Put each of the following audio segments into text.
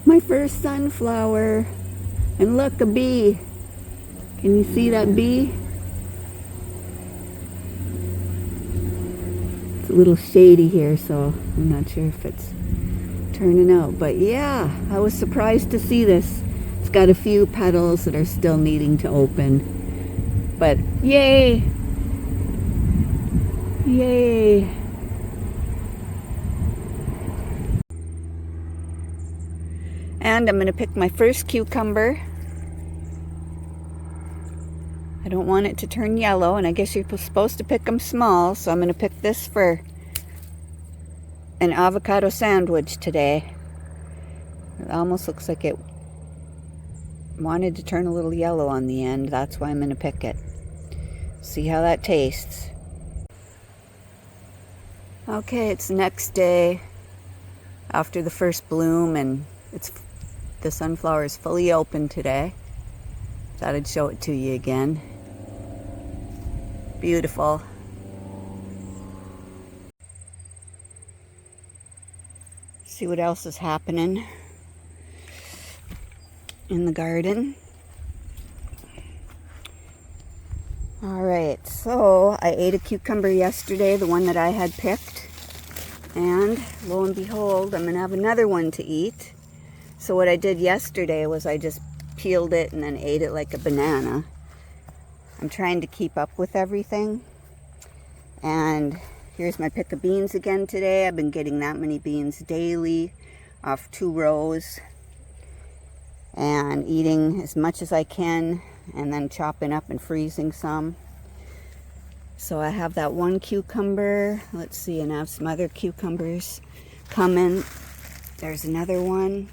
My first sunflower. And look, a bee. Can you see that bee? It's a little shady here, so I'm not sure if it's turning out. But yeah, I was surprised to see this. It's got a few petals that are still needing to open. But yay! Yay! And I'm going to pick my first cucumber. I don't want it to turn yellow, and I guess you're supposed to pick them small, so I'm going to pick this for an avocado sandwich today. It almost looks like it wanted to turn a little yellow on the end. That's why I'm going to pick it. See how that tastes. Okay, it's the next day after the first bloom, and the sunflower is fully open today. Thought I'd show it to you again. Beautiful. See what else is happening in the garden. Alright, so I ate a cucumber yesterday, the one that I had picked. And lo and behold, I'm going to have another one to eat. So what I did yesterday was I just peeled it and then ate it like a banana. I'm trying to keep up with everything. And here's my pick of beans again today. I've been getting that many beans daily off 2 rows. And eating as much as I can and then chopping up and freezing some. So I have that one cucumber. Let's see, and I have some other cucumbers coming. There's another one.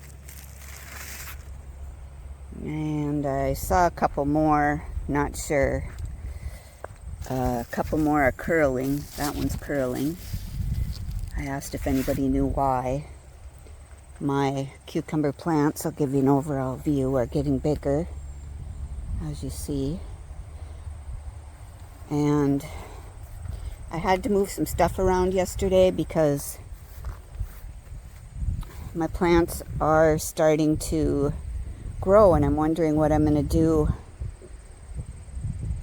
And I saw a couple more, not sure. A couple more are curling. That one's curling. I asked if anybody knew why. My cucumber plants, I'll give you an overall view, are getting bigger, as you see. And I had to move some stuff around yesterday because my plants are starting to grow, and I'm wondering what I'm going to do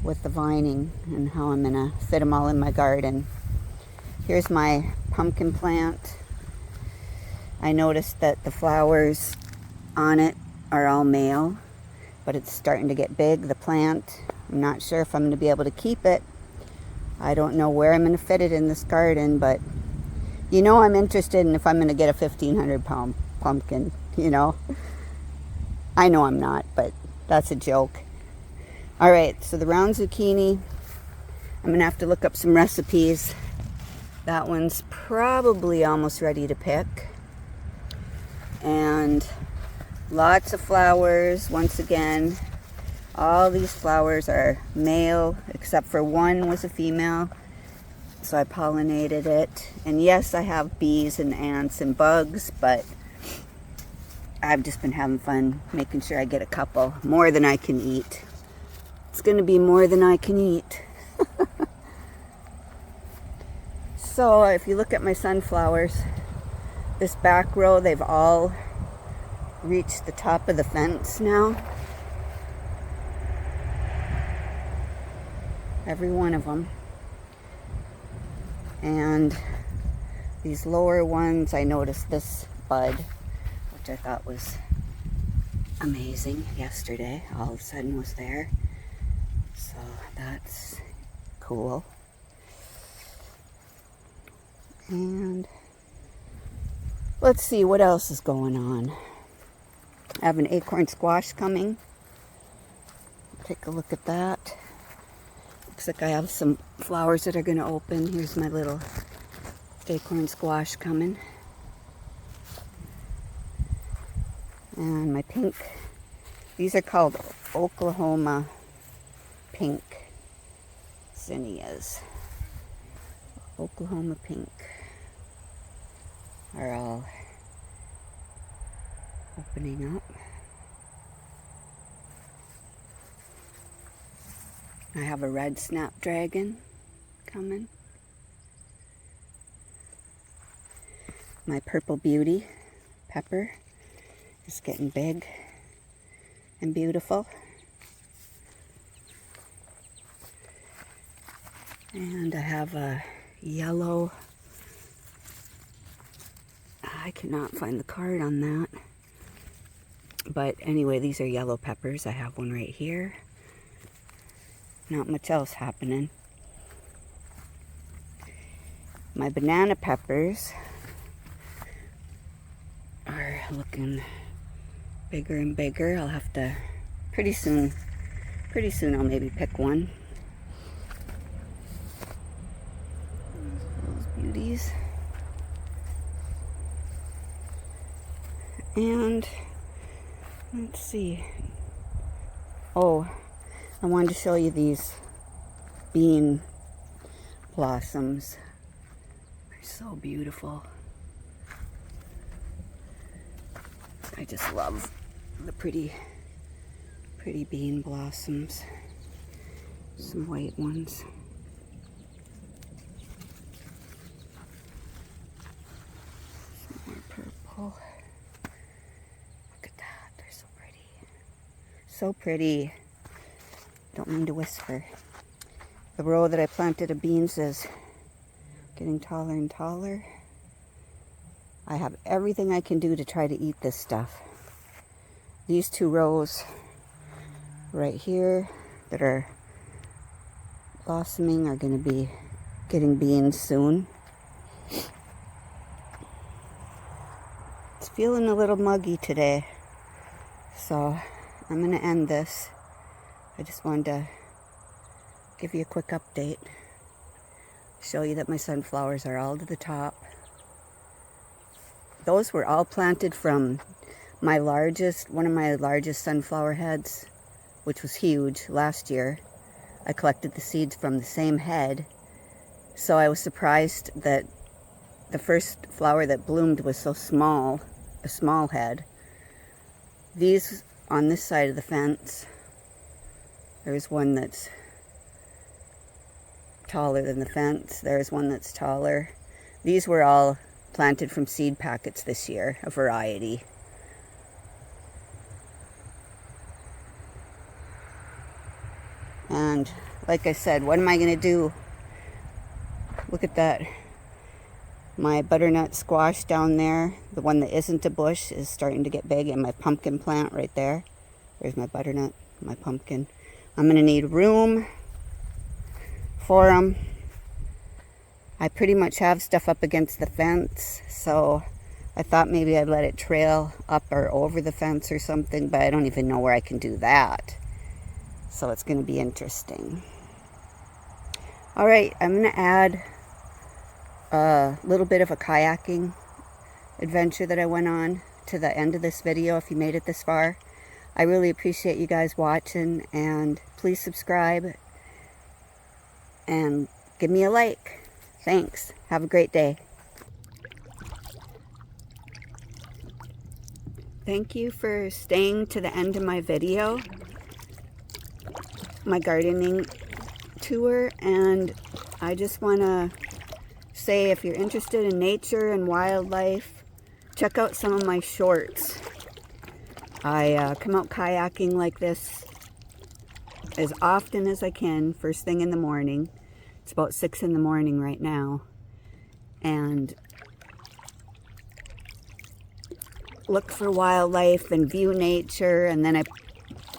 with the vining and how I'm going to fit them all in my garden. Here's my pumpkin plant. I noticed that the flowers on it are all male, but it's starting to get big, the plant. I'm not sure if I'm going to be able to keep it. I don't know where I'm going to fit it in this garden, but you know I'm interested in if I'm going to get a 1,500 pound pumpkin, you know. I know I'm not, but that's a joke. All right, so the round zucchini, I'm going to have to look up some recipes. That one's probably almost ready to pick. And lots of flowers. Once again, all these flowers are male, except for one was a female. So I pollinated it. And yes, I have bees and ants and bugs, but I've just been having fun making sure I get a couple, more than I can eat. It's going to be more than I can eat. So if you look at my sunflowers, this back row, they've all reached the top of the fence now. Every one of them. And these lower ones, I noticed this bud, which I thought was amazing yesterday. All of a sudden was there. So that's cool. And let's see what else is going on. I have an acorn squash coming. Take a look at that. Looks like I have some flowers that are going to open. Here's my little acorn squash coming. And my pink. These are called Oklahoma pink zinnias. Oklahoma pink are all opening up. I have a red snapdragon coming. My purple beauty pepper It's getting big and beautiful. And I have a yellow, I cannot find the card on that. But anyway, these are yellow peppers. I have one right here. Not much else happening. My banana peppers are looking bigger and bigger. I'll have to, pretty soon I'll maybe pick one. Those beauties. And let's see. Oh, I wanted to show you these bean blossoms. They're so beautiful. I just love the pretty bean blossoms. Some white ones. Some more purple. Look at that, they're so pretty. So pretty. Don't mean to whisper. The row that I planted of beans is getting taller and taller. I have everything I can do to try to eat this stuff. These 2 rows right here that are blossoming are going to be getting beans soon. It's feeling a little muggy today, so I'm going to end this. I just wanted to give you a quick update. Show you that my sunflowers are all to the top. Those were all planted from one of my largest sunflower heads, which was huge last year. I collected the seeds from the same head. So I was surprised that the first flower that bloomed was so small, a small head. These on this side of the fence, there's one that's taller than the fence. There's one that's taller. These were all planted from seed packets this year, a variety. And like I said, what am I going to do? Look at that. My butternut squash down there, the one that isn't a bush, is starting to get big. And my pumpkin plant right there. There's my butternut, my pumpkin. I'm going to need room for them. I pretty much have stuff up against the fence, so I thought maybe I'd let it trail up or over the fence or something, but I don't even know where I can do that. So it's going to be interesting. All right, I'm going to add a little bit of a kayaking adventure that I went on to the end of this video if you made it this far. I really appreciate you guys watching, and please subscribe and give me a like. Thanks. Have a great day. Thank you for staying to the end of my video, my gardening tour, and I just want to say, if you're interested in nature and wildlife, check out some of my shorts. I come out kayaking like this as often as I can, first thing in the morning. It's about 6 in the morning right now. And look for wildlife and view nature, and then I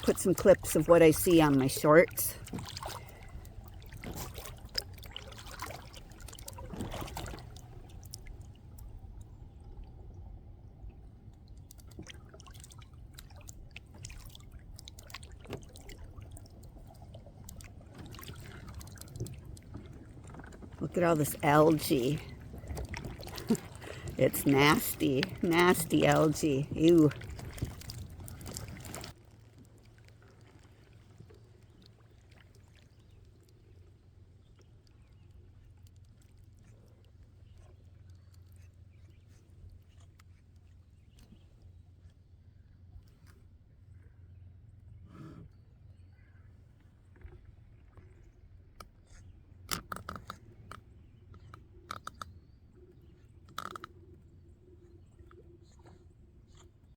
put some clips of what I see on my shorts. Look at all this algae. It's nasty, nasty algae. Ew.